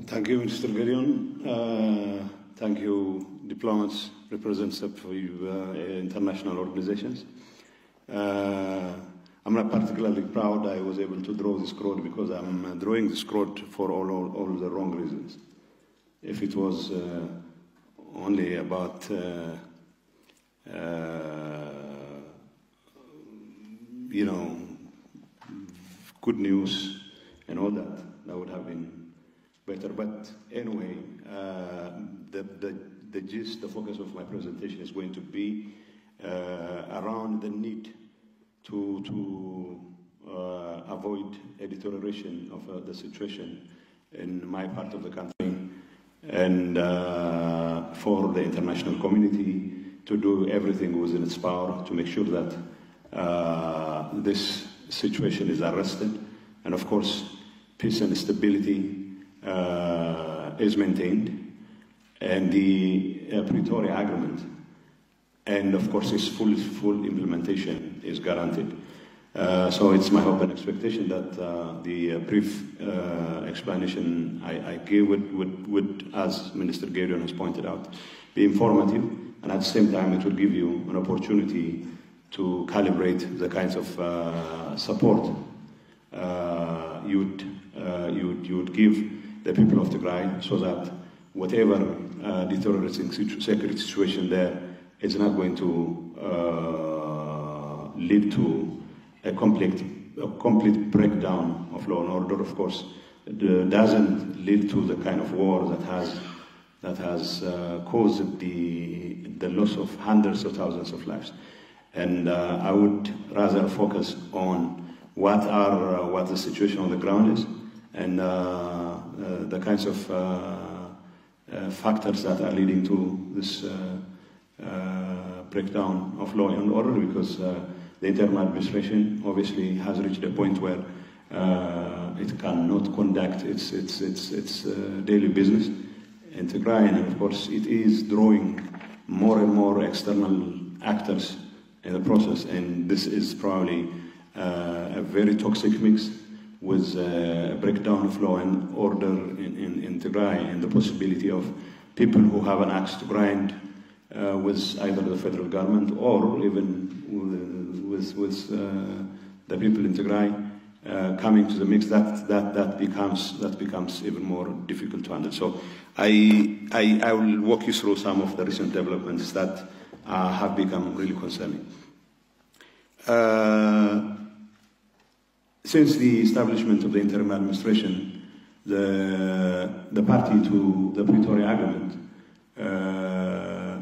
Thank you, Mr. Gideon. Thank you, diplomats, representatives of international organizations. I'm not particularly proud I was able to draw this crowd because I'm drawing this crowd for all the wrong reasons. If it was only about good news and all that, that would have been better. But anyway, the gist, the focus of my presentation is going to be around the need to avoid a deterioration of the situation in my part of the country, and for the international community to do everything within its power to make sure that this situation is arrested, and of course peace and stability is maintained, and the Pretoria Agreement, and of course its full implementation is guaranteed. So it's my hope and expectation that the brief explanation I gave would, as Minister Gideon has pointed out, be informative, and at the same time it will give you an opportunity to calibrate the kinds of support you would give the people of Tigray, so that whatever deteriorating security situation there is not going to lead to a complete breakdown of law and order. Of course, it doesn't lead to the kind of war that has caused the loss of hundreds of thousands of lives. And I would rather focus on what the situation on the ground is, and the kinds of factors that are leading to this breakdown of law and order, because the interim administration obviously has reached a point where it cannot conduct its daily business in Tigray, and of course it is drawing more and more external actors in the process, and this is probably a very toxic mix with a breakdown of law and order in Tigray, and the possibility of people who have an axe to grind with either the federal government or even with the people in Tigray coming to the mix. That becomes even more difficult to handle. So I will walk you through some of the recent developments that have become really concerning. Since the establishment of the interim administration, the party to the Pretoria Agreement,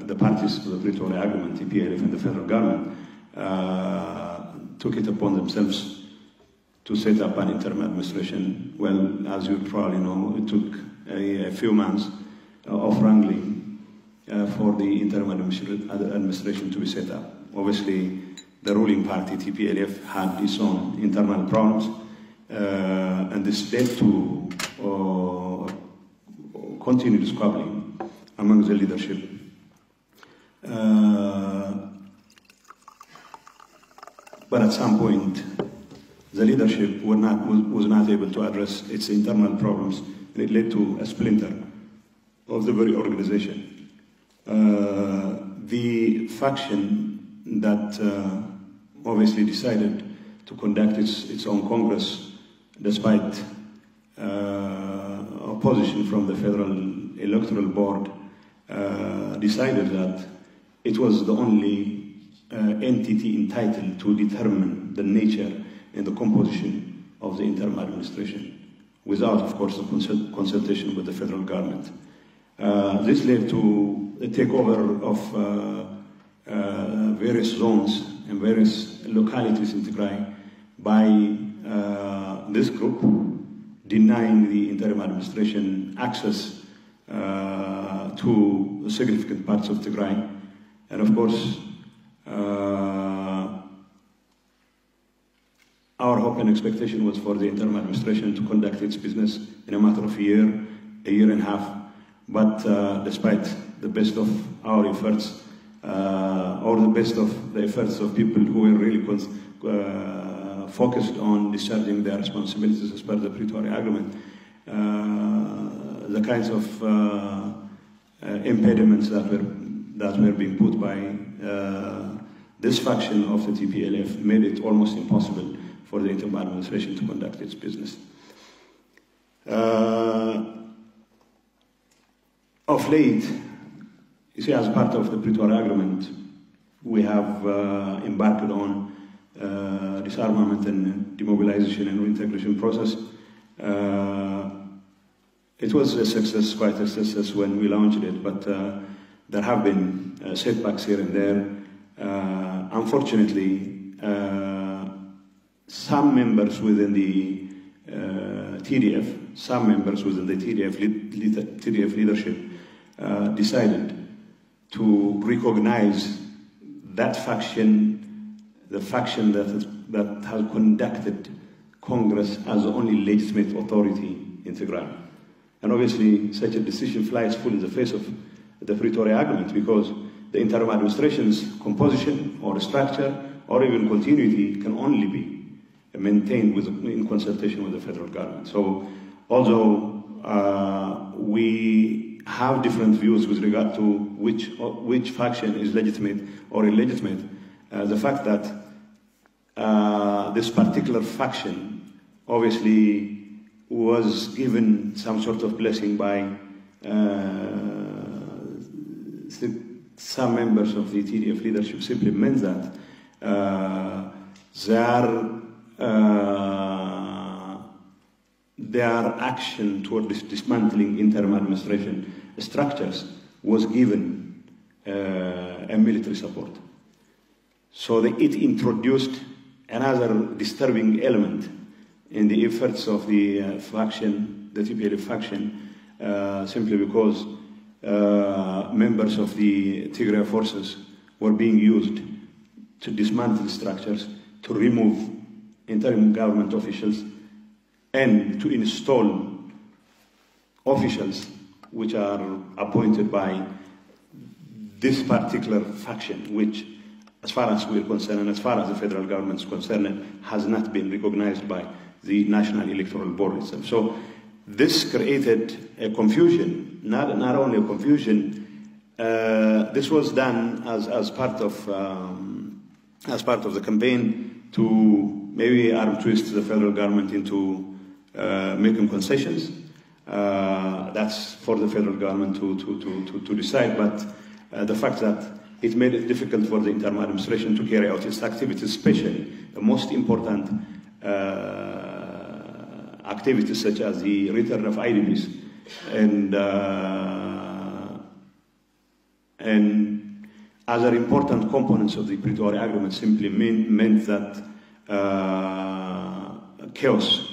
the parties to the Pretoria Agreement, TPLF and the federal government, took it upon themselves to set up an interim administration. Well, as you probably know, it took a few months of wrangling for the interim administration to be set up. Obviously, the ruling party, TPLF, had its own internal problems, and this led to continued squabbling among the leadership. But at some point, the leadership was not able to address its internal problems, and it led to a splinter of the very organization. The faction that obviously decided to conduct its own Congress, despite opposition from the Federal Electoral Board, decided that it was the only entity entitled to determine the nature and the composition of the interim administration, without, of course, the consultation with the federal government. This led to the takeover of various zones and various localities in Tigray by this group, denying the interim administration access to significant parts of Tigray. And of course, our hope and expectation was for the interim administration to conduct its business in a matter of a year and a half. But despite the best of our efforts, or the best of the efforts of people who were really focused on discharging their responsibilities as per the Pretoria Agreement, the kinds of impediments that were being put by this faction of the TPLF made it almost impossible for the interim administration to conduct its business. Of late, you see, as part of the Pretoria Agreement, we have embarked on disarmament and demobilization and reintegration process. It was a success, quite a success when we launched it, but there have been setbacks here and there. Unfortunately, some members within the TDF, some members within the TDF leadership decided to recognize that faction, the faction that has conducted Congress as the only legitimate authority in Tigray. And obviously, such a decision flies full in the face of the Pretoria Agreement, because the interim administration's composition or structure or even continuity can only be maintained in consultation with the federal government. So, although we have different views with regard to which faction is legitimate or illegitimate, the fact that this particular faction obviously was given some sort of blessing by some members of the TDF leadership simply means that their action toward dismantling interim administration structures was given a military support. So it introduced another disturbing element in the efforts of the faction, the TPLF faction, simply because members of the Tigray forces were being used to dismantle structures, to remove interim government officials, and to install officials which are appointed by this particular faction, which, as far as we're concerned and as far as the federal government is concerned, has not been recognized by the National Electoral Board itself. So this created a confusion, not only a confusion, this was done as part of the campaign to maybe arm twist the federal government into making concessions. That's for the federal government to decide, but the fact that it made it difficult for the interim administration to carry out its activities, especially the most important activities such as the return of IDPs and other important components of the Pretoria Agreement simply meant that chaos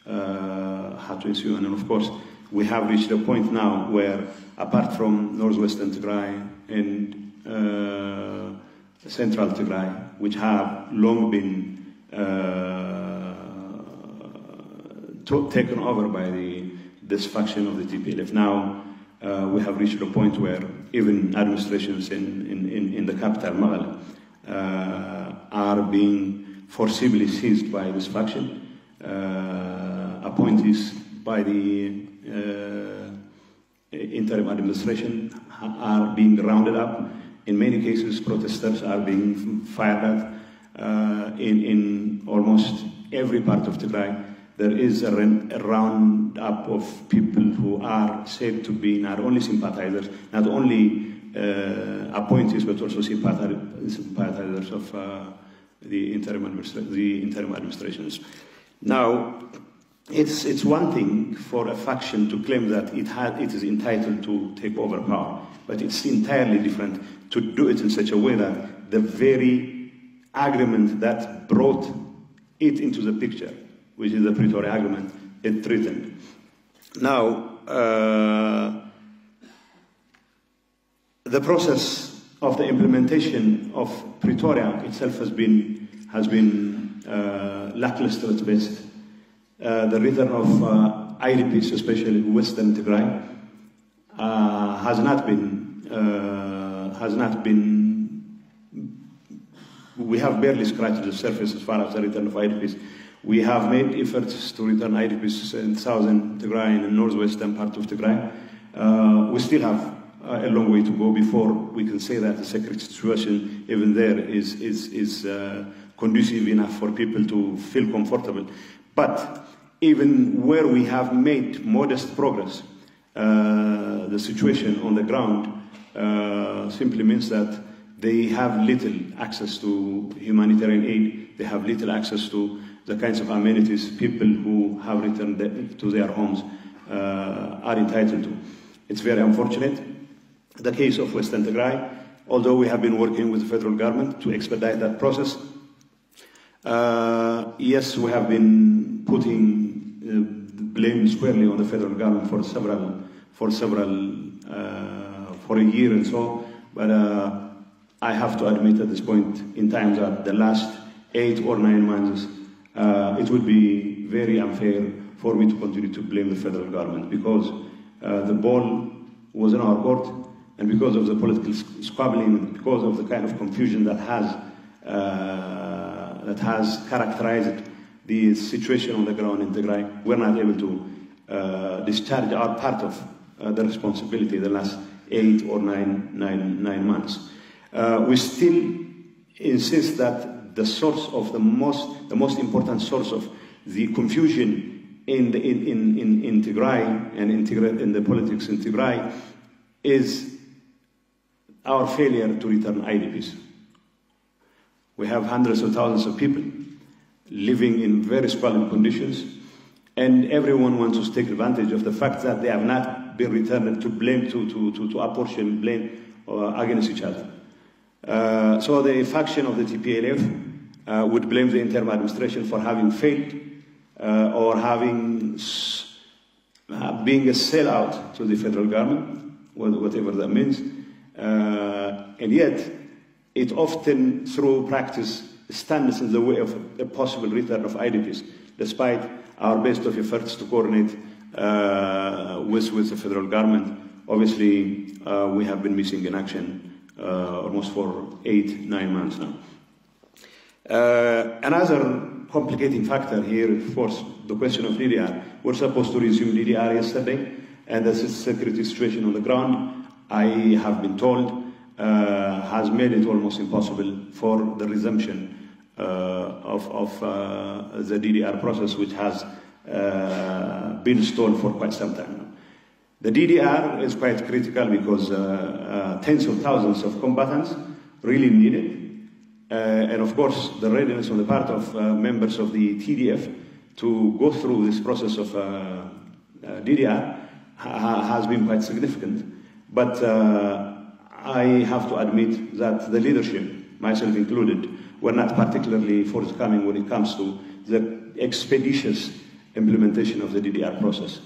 had to ensue. And of course, we have reached a point now where, apart from northwestern Tigray and central Tigray, which have long been taken over by this faction of the TPLF, now we have reached a point where even administrations in the capital, Magala, are being forcibly seized by this faction. Appointees by the interim administration are being rounded up. In many cases, protesters are being fired at. In almost every part of Tigray, there is a roundup of people who are said to be not only sympathizers, not only appointees, but also sympathizers of the interim administrations. Now, it's one thing for a faction to claim that it is entitled to take over power, but it's entirely different to do it in such a way that the very agreement that brought it into the picture, which is the Pretoria Agreement, is threatened. Now, the process of the implementation of Pretoria itself has been lackluster at best. The return of IDPs, especially Western Tigray, has not been. We have barely scratched the surface as far as the return of IDPs. We have made efforts to return IDPs in southern Tigray and the northwestern part of Tigray. We still have a long way to go before we can say that the security situation even there is conducive enough for people to feel comfortable. But even where we have made modest progress, the situation on the ground simply means that they have little access to humanitarian aid. They have little access to the kinds of amenities people who have returned to their homes are entitled to. It's very unfortunate. The case of Western Tigray, although we have been working with the federal government to expedite that process, yes, we have been putting blame squarely on the federal government for a year and so, but I have to admit at this point in time that the last 8 or 9 months, it would be very unfair for me to continue to blame the federal government, because the ball was in our court, and because of the political squabbling, because of the kind of confusion that has characterized the situation on the ground in Tigray, we're not able to discharge our part of the responsibility the last 8 or 9 months. We still insist that the source of the most important source of the confusion in Tigray and in the politics in Tigray is our failure to return IDPs. We have hundreds of thousands of people living in very squalid conditions, and everyone wants to take advantage of the fact that they have not been returned to blame, to apportion blame against each other. So the faction of the TPLF would blame the interim administration for having failed or having being a sellout to the federal government, whatever that means. And yet, it often, through practice, stands in the way of a possible return of IDPs, despite our best of efforts to coordinate with the federal government. Obviously, we have been missing in action almost for 8-9 months now. Another complicating factor here, of course, the question of DDR. We're supposed to resume DDR yesterday, and the security situation on the ground, I have been told, has made it almost impossible for the resumption of the DDR process, which has been stalled for quite some time now. The DDR is quite critical because tens of thousands of combatants really need it. And of course, the readiness on the part of members of the TDF to go through this process of DDR has been quite significant. But I have to admit that the leadership, myself included, were not particularly forthcoming when it comes to the expeditious implementation of the DDR process.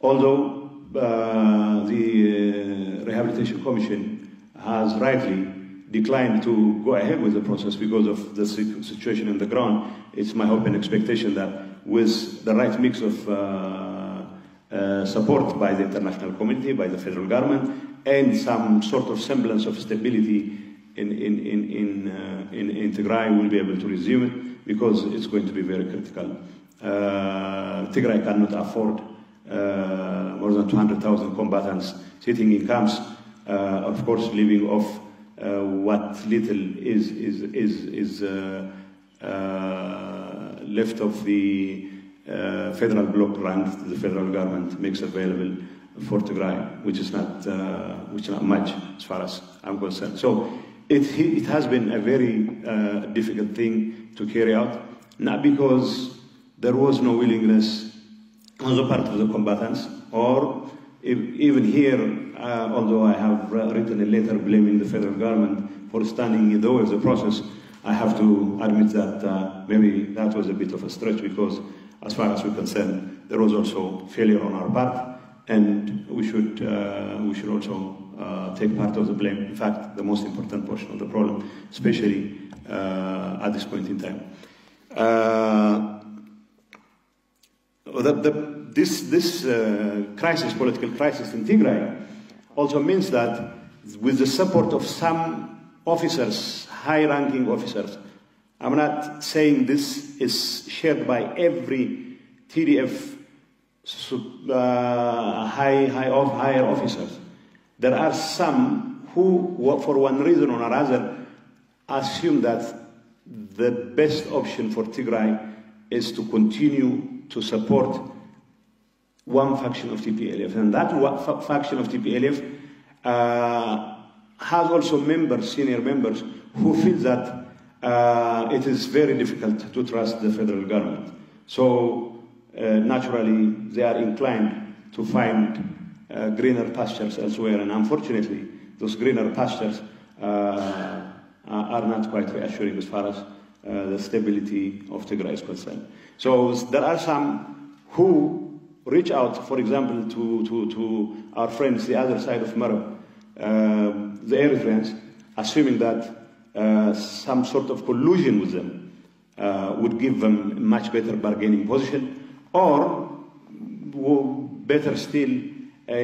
Although the Rehabilitation Commission has rightly declined to go ahead with the process because of the situation on the ground, it's my hope and expectation that with the right mix of support by the international community, by the federal government, and some sort of semblance of stability in Tigray, we'll be able to resume it, because it's going to be very critical. Tigray cannot afford more than 200,000 combatants sitting in camps, of course, living off what little is left of the federal block grant the federal government makes available for Tigray, which is not much as far as I'm concerned. So it has been a very difficult thing to carry out, not because there was no willingness on the part of the combatants, or even here, although I have written a letter blaming the federal government for standing in the way of the process, I have to admit that maybe that was a bit of a stretch, because as far as we're concerned, there was also failure on our part, and we should also take part of the blame. In fact, the most important portion of the problem, especially at this point in time. This crisis, political crisis in Tigray, also means that with the support of some officers, high-ranking officers, I'm not saying this is shared by every TDF higher officers. There are some who, for one reason or another, assume that the best option for Tigray is to continue to support one faction of TPLF. And that faction of TPLF has also members, senior members, who feel that it is very difficult to trust the federal government. So naturally, they are inclined to find greener pastures elsewhere. And unfortunately, those greener pastures are not quite reassuring as far as the stability of Tigray is concerned. So there are some who reach out, for example, to our friends, the other side of Marab, the Eritreans, assuming that some sort of collusion with them would give them a much better bargaining position, or better still, a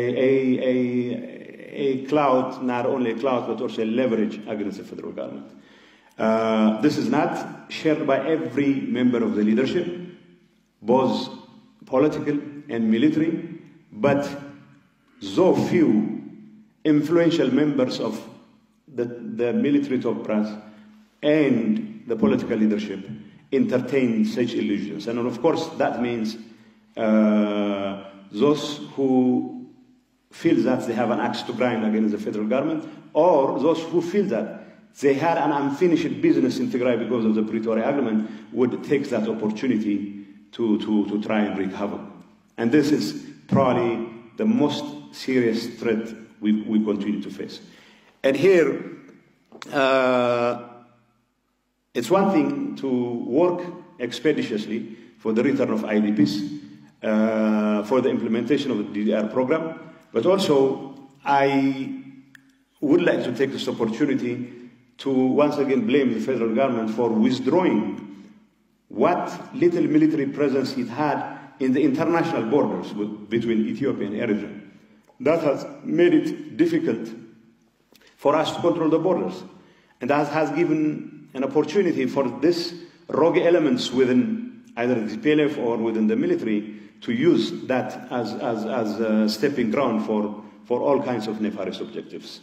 clout, not only a clout, but also a leverage against the federal government. This is not shared by every member of the leadership, both political and military, but though few influential members of the military top brass and the political leadership entertain such illusions. And of course, that means those who feel that they have an axe to grind against the federal government, or those who feel that they had an unfinished business in Tigray because of the Pretoria Agreement would take that opportunity to try and wreak havoc. And this is probably the most serious threat we continue to face. And here, it's one thing to work expeditiously for the return of IDPs, for the implementation of the DDR program, but also I would like to take this opportunity to once again blame the federal government for withdrawing what little military presence it had in the international borders between Ethiopia and Eritrea. That has made it difficult for us to control the borders. And that has given an opportunity for these rogue elements within either the PLF or within the military to use that as a stepping ground for all kinds of nefarious objectives.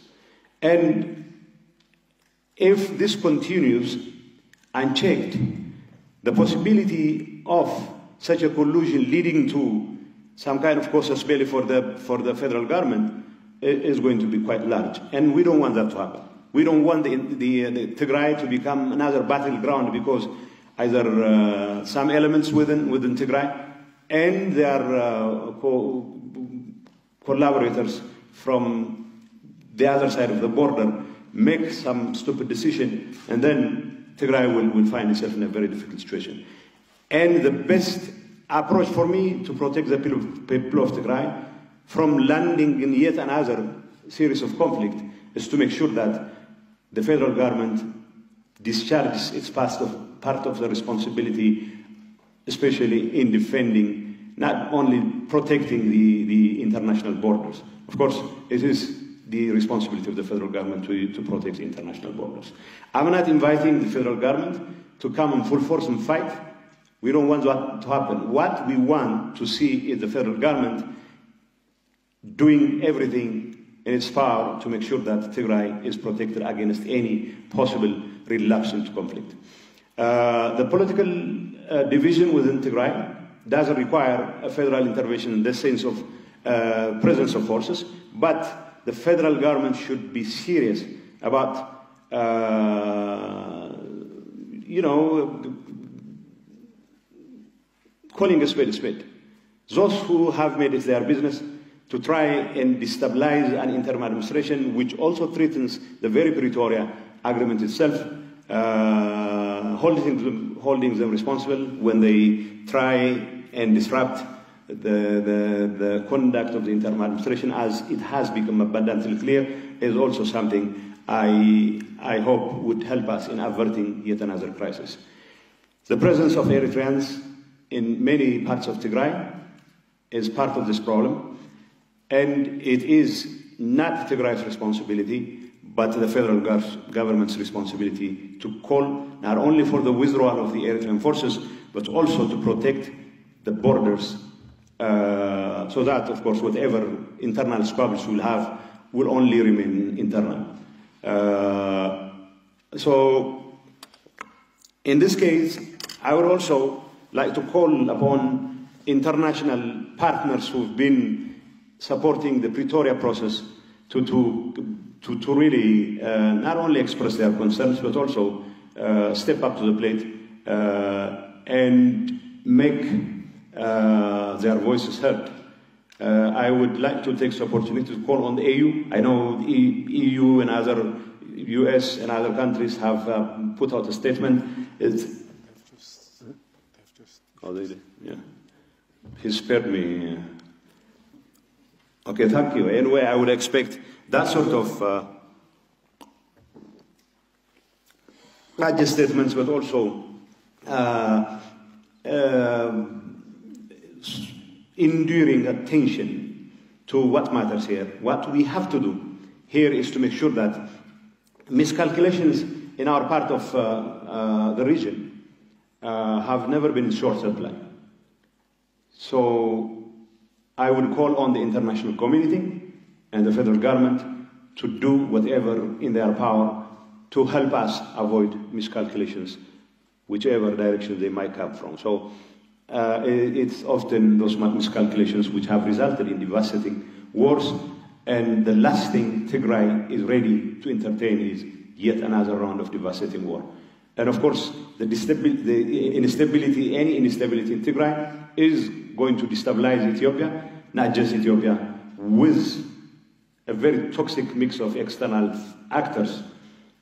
And if this continues unchecked, the possibility of such a collusion leading to some kind of casus belli for the federal government is going to be quite large. And we don't want that to happen. We don't want the Tigray to become another battleground because either some elements within Tigray and their collaborators from the other side of the border make some stupid decision, and then Tigray will find itself in a very difficult situation. And the best approach for me to protect the people of Tigray from landing in yet another series of conflict is to make sure that the federal government discharges its part of the responsibility, especially in defending, not only protecting the international borders. Of course, it is the responsibility of the federal government to protect the international borders. I'm not inviting the federal government to come in full force and fight. We don't want that to happen. What we want to see is the federal government doing everything in its power to make sure that Tigray is protected against any possible relapse into conflict. The political division within Tigray doesn't require a federal intervention in the sense of presence of forces, but the federal government should be serious about, calling a spade a spade. Those who have made it their business to try and destabilize an interim administration, which also threatens the very Pretoria Agreement itself, holding them responsible when they try and disrupt the conduct of the interim administration, as it has become abundantly clear, is also something I hope would help us in averting yet another crisis. The presence of Eritreans in many parts of Tigray is part of this problem, and it is not Tigray's responsibility, but the federal government's responsibility to call not only for the withdrawal of the Eritrean forces, but also to protect the borders, so that, of course, whatever internal squabbles we'll have will only remain internal. So, in this case, I would also like to call upon international partners who've been supporting the Pretoria process to really not only express their concerns, but also step up to the plate and make their voices heard. I would like to take this opportunity to call on the EU. I know the EU and other US and other countries have put out a statement. Oh, they did? Yeah. He spared me. Okay, thank you. Anyway, I would expect that sort of not just statements, but also enduring attention to what matters here. What we have to do here is to make sure that miscalculations in our part of the region have never been in short supply. So I would call on the international community and the federal government to do whatever in their power to help us avoid miscalculations, whichever direction they might come from. So it's often those miscalculations which have resulted in devastating wars, and the last thing Tigray is ready to entertain is yet another round of devastating war. And of course, any instability in Tigray is going to destabilize Ethiopia, not just Ethiopia, with a very toxic mix of external actors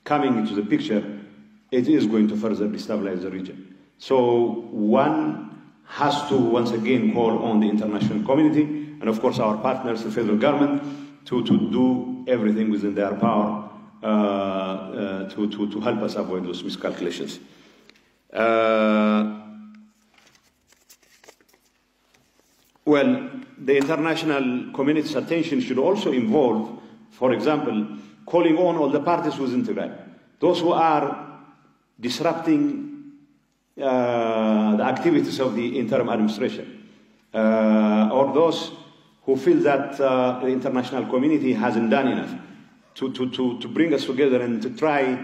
coming into the picture. It is going to further destabilize the region. So one has to once again call on the international community and of course our partners, the federal government, to do everything within their power to help us avoid those miscalculations. Well, the international community's attention should also involve, for example, calling on all the parties within Tigray, those who are disrupting the activities of the interim administration, or those who feel that the international community hasn't done enough to bring us together and to try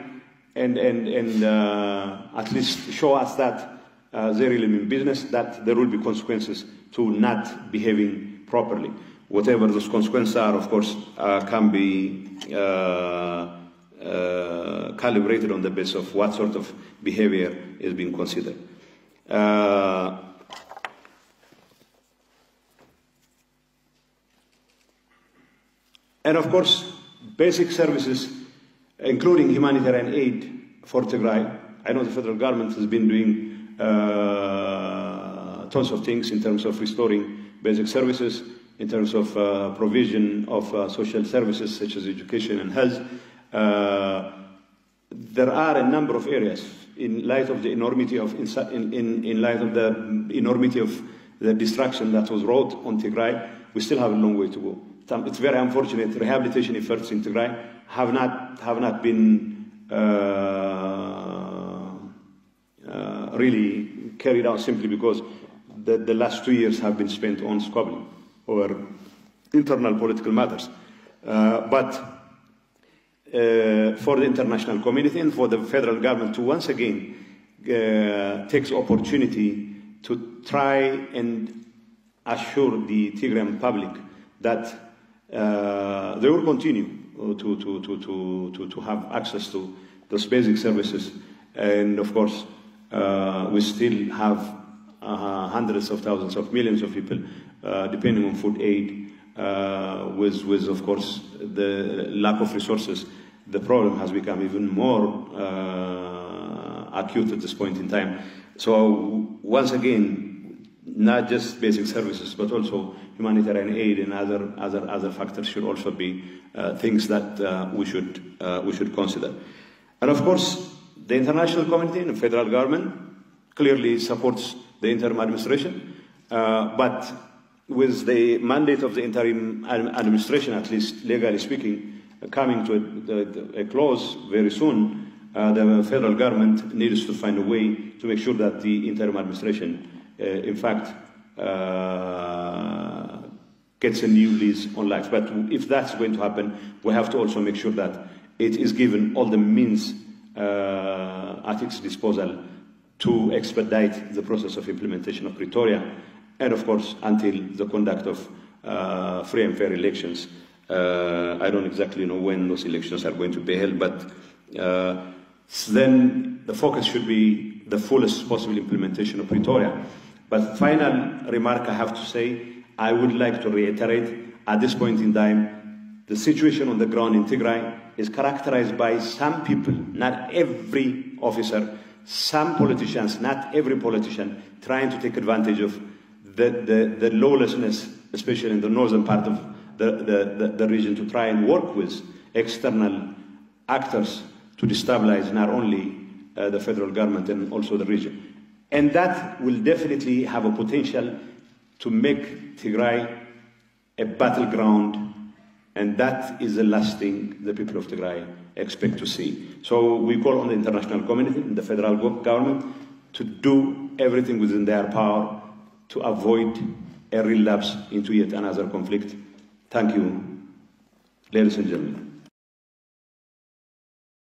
and at least show us that they really mean business, that there will be consequences to not behaving properly. Whatever those consequences are, of course, can be calibrated on the basis of what sort of behavior is being considered. And of course, basic services, including humanitarian aid for Tigray. I know the federal government has been doing tons of things in terms of restoring basic services, in terms of provision of social services such as education and health. There are a number of areas in light of the enormity of the destruction that was wrought on Tigray. We still have a long way to go. It's very unfortunate. Rehabilitation efforts in Tigray have not been really carried out simply because the last 2 years have been spent on squabbling over internal political matters. But for the international community and for the federal government to once again take the opportunity to try and assure the Tigrayan public that they will continue to have access to those basic services. And of course, we still have hundreds of thousands of millions of people depending on food aid, with of course the lack of resources. The problem has become even more acute at this point in time. So once again, not just basic services, but also humanitarian aid and other factors should also be things that we should consider. And of course, the international community and the federal government clearly supports the interim administration, but with the mandate of the interim administration, at least legally speaking, coming to a close very soon, the federal government needs to find a way to make sure that the interim administration, in fact, gets a new lease on life. But if that's going to happen, we have to also make sure that it is given all the means at its disposal to expedite the process of implementation of Pretoria, and of course, until the conduct of free and fair elections. I don't exactly know when those elections are going to be held, but then the focus should be the fullest possible implementation of Pretoria. But final remark I have to say, I would like to reiterate, at this point in time, the situation on the ground in Tigray is characterized by some people, not every officer, some politicians, not every politician, trying to take advantage of the lawlessness, especially in the northern part of the region, to try and work with external actors to destabilize not only the federal government and also the region. And that will definitely have a potential to make Tigray a battleground, and that is the last thing the people of Tigray expect to see. So we call on the international community and the federal government to do everything within their power to avoid a relapse into yet another conflict. Thank you, ladies and gentlemen.